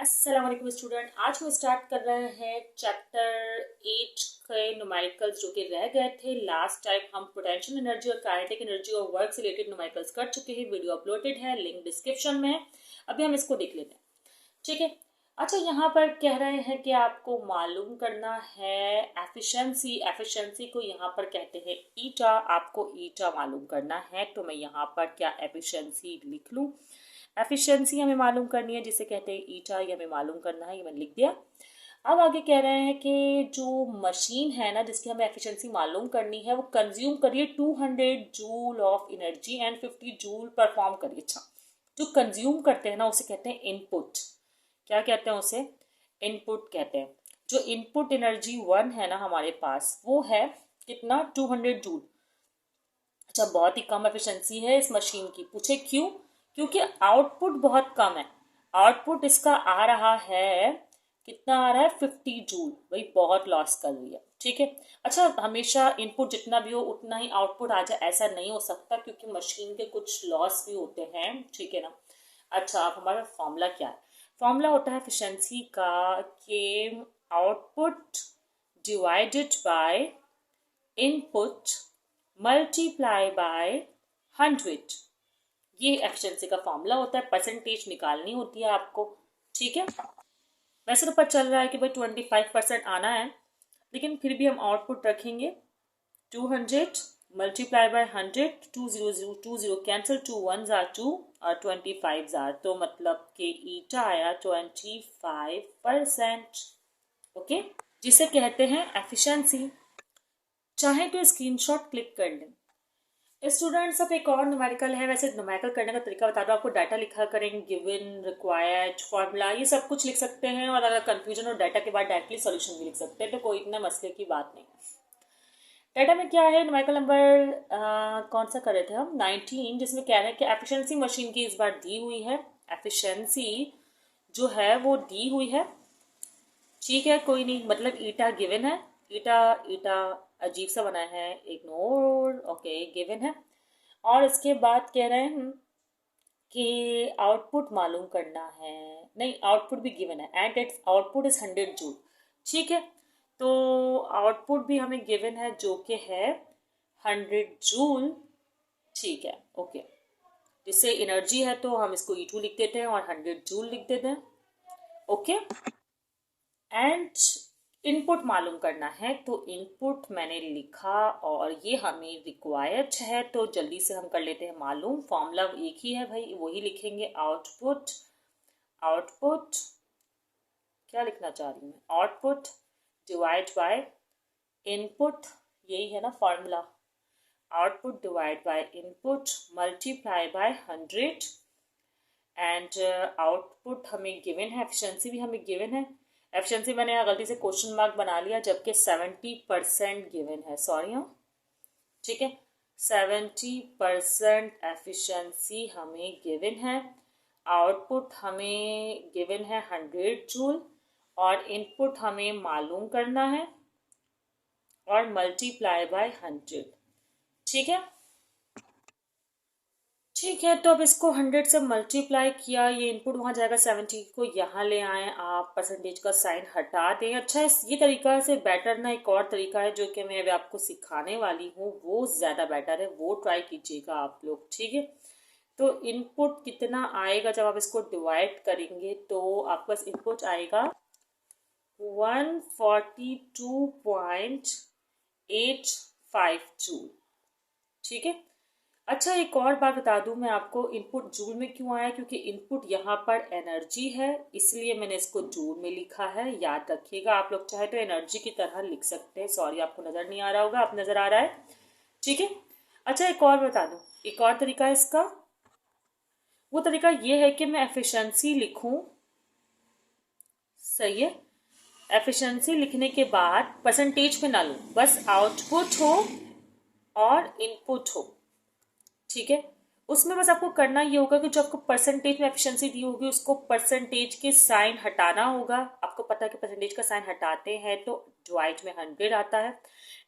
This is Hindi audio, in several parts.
अस्सलाम वालेकुम स्टूडेंट। आज हम स्टार्ट कर रहे हैं चैप्टर 8 के न्यूमेरिकल्स जो कि रह गए थे लास्ट टाइम। हम पोटेंशियल एनर्जी और काइनेटिक एनर्जी और वर्क से रिलेटेड न्यूमेरिकल्स कर चुके हैं। वीडियो अपलोडेड है, लिंक डिस्क्रिप्शन में है। अभी हम इसको देख लेते हैं, ठीक है। अच्छा, यहाँ पर कह रहे हैं कि आपको मालूम करना है एफिशिएंसी। एफिशिएंसी को यहाँ पर कहते हैं ईटा। आपको ईटा मालूम करना है, तो मैं यहाँ पर क्या एफिशिएंसी लिख लूँ। एफिशिएंसी हमें मालूम करनी है, जिसे कहते हैं ईटा, ये हमें मालूम करना है, ये मैंने लिख दिया। अब आगे कह रहे हैं कि जो मशीन है ना जिसकी हमें एफिशिएंसी मालूम करनी है, वो कंज्यूम करिए 200 joule of energy and 50 joule perform करिए। अच्छा, जो कंज्यूम करते हैं ना उसे कहते हैं इनपुट। क्या कहते हैं उसे? इनपुट कहते हैं। जो इनपुट एनर्जी 1 है ना हमारे पास, वो है कितना? 200 जूल। अच्छा, बहुत ही कम एफिशिएंसी है इस मशीन की। पूछे क्यों? क्योंकि आउटपुट बहुत कम है। आउटपुट इसका आ रहा है, कितना आ रहा है? 50 जूल। वही बहुत लॉस कर रही है, ठीक है। अच्छा, हमेशा इनपुट जितना भी हो उतना ही आउटपुट आ जाए ऐसा नहीं हो सकता, क्योंकि मशीन के कुछ लॉस भी होते हैं, ठीक है ना। अच्छा, अब हमारा फॉर्मूला क्या है? फॉर्मूला होता है एफिशिएंसी का कि output divided by input multiply by 100। ये एफिशिएंसी का फॉर्मूला होता है। परसेंटेज निकालनी होती है आपको, ठीक है। वैसे तो पता चल रहा है कि भाई 25% आना है, लेकिन फिर भी हम आउटपुट रखेंगे 200 मल्टीप्लाई बाय 100। 2 0 कैंसिल, 2 1 जार 2 और 25 जार, तो मतलब कि ईटा आया 25%। ओके, जिसे कहते हैं एफिशिएंसी। चाहे तो स्क्रीनशॉट क्लिक कर लें। स्टूडेंट्स, अब एक और न्यूमेरिकल है। वैसे न्यूमेरिकल करने का तरीका बता दो आपको। डाटा लिखा करेंगे, गिवन, रिक्वायर्ड, फॉर्मूला, ये सब कुछ लिख सकते हैं। और अगर कंफ्यूजन और डाटा के बाद डायरेक्टली सॉल्यूशन भी लिख सकते हैं, तो कोई इतना मसले की बात नहीं। डाटा में क्या है? न्यूमेरिकल नंबर कौन सा कर रहे थे हम? 19, जिसमें कह रहे हैं कि एफिशिएंसी मशीन की इस बार दी हुई है। एफिशिएंसी जो है वो दी हुई है, ठीक है, कोई नहीं, मतलब ईटा गिवन है। ईटा ईटा अजीब सा बना है, इग्नोर। ओके, गिवन है। और इसके बाद कह रहे हैं कि आउटपुट मालूम करना है। नहीं, आउटपुट भी गिवन है and it's output is 100 joule, ठीक है। तो आउटपुट भी हमें गिवन है जो कि है 100 जूल, ठीक है। ओके, जिससे एनर्जी है तो हम इसको E2 लिख देते हैं और 100 जूल लिख देते हैं। ओके, एंड इनपुट मालूम करना है, तो इनपुट मैंने लिखा और ये हमें रिक्वायर्ड है, तो जल्दी से हम कर लेते हैं मालूम। फॉर्मूला एक ही है भाई, वही लिखेंगे। आउटपुट, आउटपुट क्या लिखना चाह रही हूँ? आउटपुट डिवाइड बाय इनपुट, यही है ना formula. Output divide by input multiply by 100 and output हमें गिवन है। एफिशिएंसी भी हमें गिवन है। एफिशिएंसी मैंने यहाँ गलती से क्वेश्चन मार्क बना लिया, जबकि 70% गिवन है, सॉरी। हाँ, ठीक है, 70% एफिशिएंसी हमें गिवन है। आउटपुट हमें गिवन है 100 जूल और इनपुट हमें मालूम करना है और मल्टीप्लाई बाय 100, ठीक है। ठीक है, तो अब इसको 100 से मल्टीप्लाई किया, ये इनपुट वहाँ जाएगा, 70 को यहाँ ले आए आप, परसेंटेज का साइन हटा दें। अच्छा, ये तरीका से बेटर ना एक और तरीका है जो कि मैं अभी आपको सिखाने वाली हूँ, वो ज़्यादा बेटर है, वो ट्राई कीजिएगा आप लोग, ठीक है। तो इनपुट कितना आएगा जब आप इसको डिवाइड करेंगे, तो आपके पास इनपुट आएगा 142.85 जूल, ठीक है। अच्छा, एक और बात बता दूं मैं आपको, इनपुट जूल में क्यों आया? क्योंकि इनपुट यहाँ पर एनर्जी है, इसलिए मैंने इसको जूल में लिखा है। याद रखिएगा, आप लोग चाहे तो एनर्जी की तरह लिख सकते हैं। सॉरी, आपको नज़र नहीं आ रहा होगा, आप नज़र आ रहा है, ठीक है। अच्छा, एक और बता दूं, एक और तरीका है इसका। वो तरीका ये है कि मैं एफिशिएंसी लिखूं, सही है। एफिशिएंसी लिखने के बाद परसेंटेज पे ना लूं, बस आउटपुट हो और इनपुट हो, ठीक है। उसमें बस आपको करना ये होगा कि जो आपको परसेंटेज में एफिशिएंसी दी होगी उसको परसेंटेज के साइन हटाना होगा। आपको पता है कि परसेंटेज का साइन हटाते हैं तो डिवाइड में 100 आता है।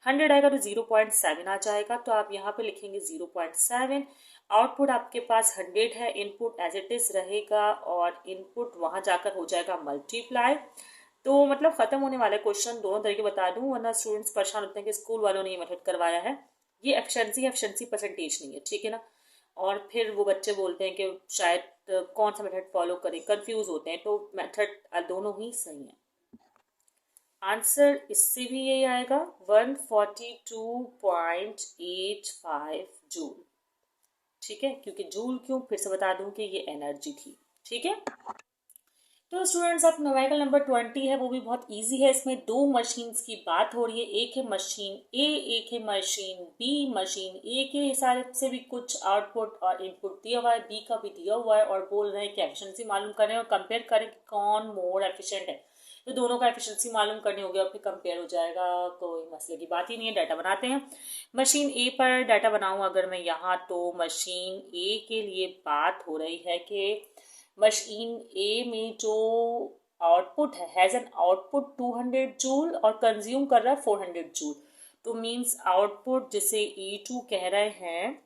100 आएगा तो 0.7 आ जाएगा, तो आप यहाँ पे लिखेंगे 0.7 आउटपुट आपके पास 100 है, इनपुट एज इट इज रहेगा और इनपुट वहां जाकर हो जाएगा मल्टीप्लाई। तो मतलब खत्म होने वाले क्वेश्चन दोनों तरीके बता दूं, वरना स्टूडेंट्स परेशान होते हैं कि स्कूल वालों ने ये मेथड करवाया है। ये एफिशिएंसी परसेंटेज नहीं है, ठीक है ना। और फिर वो बच्चे बोलते हैं कि शायद कौन सा मेथड फॉलो करें, कंफ्यूज होते हैं। तो मेथड दोनों ही सही है। आंसर इससे भी यही आएगा 142.85 जूल, ठीक है। क्योंकि जूल क्यों, फिर से बता दूं कि ये एनर्जी थी, ठीक है। तो स्टूडेंट्स अब न्यूमेरिकल नंबर 20 है, वो भी बहुत इजी है। इसमें दो मशीन्स की बात हो रही है, एक है मशीन ए, एक है मशीन बी। मशीन ए के हिसाब से भी कुछ आउटपुट और इनपुट दिया हुआ है, बी का भी दिया हुआ है, और बोल रहे हैं कि एफिशिएंसी मालूम करें और कंपेयर करें कि कौन मोर एफिशिएंट है। तो दोनों का एफिशिएंसी मालूम करनी होगी और फिर कंपेयर हो जाएगा, कोई मसले की बात ही नहीं है। डाटा बनाते हैं। मशीन ए पर डाटा बनाऊं अगर मैं यहाँ, तो मशीन ए के लिए बात हो रही है कि मशीन ए में जो आउटपुट है हैज एन आउटपुट 200 जूल और कंज्यूम कर रहा है 400 जूल। तो मींस आउटपुट जिसे E2 कह रहे हैं,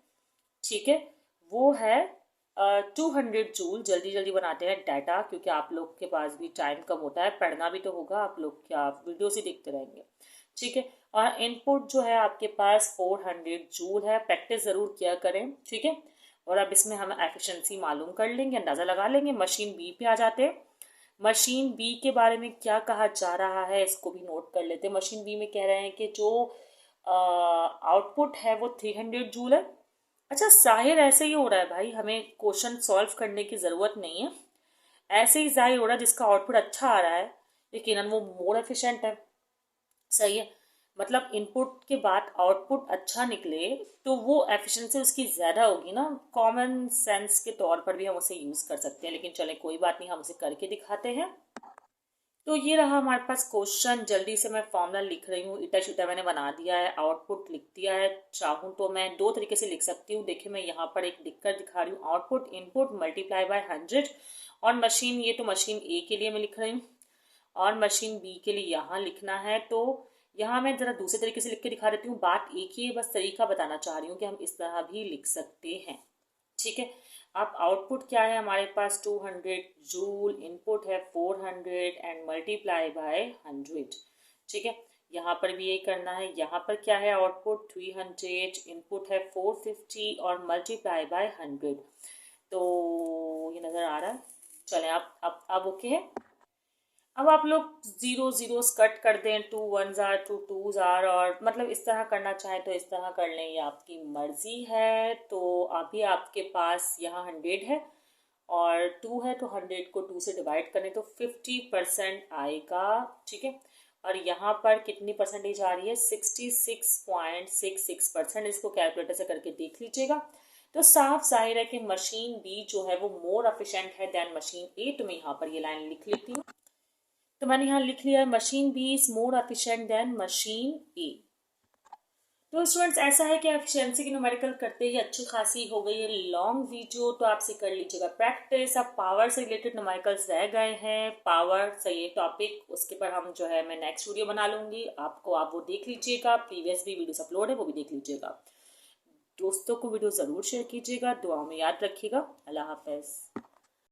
ठीक है, वो है 200 जूल। जल्दी जल्दी बनाते हैं डाटा, क्योंकि आप लोग के पास भी टाइम कम होता है, पढ़ना भी तो होगा आप लोग, क्या वीडियो से देखते रहेंगे, ठीक है। और इनपुट जो है आपके पास 400 जूल है। प्रैक्टिस जरूर किया करें, ठीक है। और अब इसमें हम एफिशिएंसी मालूम कर लेंगे, अंदाजा लगा लेंगे। मशीन बी पे आ जाते हैं। मशीन बी के बारे में क्या कहा जा रहा है, इसको भी नोट कर लेते हैं। मशीन बी में कह रहे हैं कि जो आउटपुट है वो 300 जूल है। अच्छा, जाहिर ऐसे ही हो रहा है भाई, हमें क्वेश्चन सॉल्व करने की ज़रूरत नहीं है। ऐसे ही जाहिर हो रहा है जिसका आउटपुट अच्छा आ रहा है लेकिन वो मोर एफिशिएंट है, सही है। मतलब इनपुट के बाद आउटपुट अच्छा निकले तो वो एफिशिएंसी उसकी ज़्यादा होगी ना। कॉमन सेंस के तौर पर भी हम उसे यूज़ कर सकते हैं, लेकिन चले कोई बात नहीं, हम उसे करके दिखाते हैं। तो ये रहा हमारे पास क्वेश्चन। जल्दी से मैं फॉर्मूला लिख रही हूँ, इटा शिटा मैंने बना दिया है, आउटपुट लिख दिया है। चाहूँ तो मैं दो तरीके से लिख सकती हूँ। देखिए मैं यहाँ पर एक लिख कर दिखा रही हूँ, आउटपुट इनपुट मल्टीप्लाई बाय 100। और मशीन, ये तो मशीन ए के लिए मैं लिख रही हूँ और मशीन बी के लिए यहाँ लिखना है। तो यहाँ मैं ज़रा दूसरे तरीके से लिख के दिखा देती हूँ। बात एक ही है, बस तरीका बताना चाह रही हूँ कि हम इस तरह भी लिख सकते हैं, ठीक है। अब आउटपुट क्या है हमारे पास 200 जूल, इनपुट है 400 एंड मल्टीप्लाई बाय 100, ठीक है। यहाँ पर भी यही करना है। यहाँ पर क्या है, आउटपुट 300, इनपुट है 450 और मल्टीप्लाई बाय 100। तो ये नज़र आ रहा है। चलें अब ओके है। अब आप लोग जीरो जीरोस कट कर दें, 2 1s आर 2 2s आर, और मतलब इस तरह करना चाहें तो इस तरह कर लें, ये आपकी मर्जी है। तो अभी आपके पास यहाँ 100 है और 2 है, तो 100 को 2 से डिवाइड करें तो 50% आएगा, ठीक है। और यहाँ पर कितनी परसेंटेज आ रही है, 66.66%। इसको कैलकुलेटर से करके देख लीजिएगा। तो साफ जाहिर है कि मशीन बी जो है वो मोर एफिशिएंट है देन मशीन ए। तो मैं यहाँ पर ये लाइन लिख लेती हूँ। तो मैंने यहाँ लिख लिया है machine B is more efficient than machine A. तो स्टूडेंट्स ऐसा है कि एफिशिएंसी की न्यूमेरिकल करते ही अच्छी खासी हो गई है लॉन्ग वीडियो, तो आपसे कर लीजिएगा प्रैक्टिस। अब पावर से रिलेटेड न्यूमेरिकल्स रह गए हैं, पावर से ये टॉपिक, उसके पर हम जो है मैं नेक्स्ट वीडियो बना लूंगी। आप वो देख लीजिएगा। प्रीवियस भी वीडियोस अपलोड है, वो भी देख लीजिएगा। दोस्तों को वीडियो ज़रूर शेयर कीजिएगा, दुआ में याद रखिएगा। अल्लाह हाफिज़।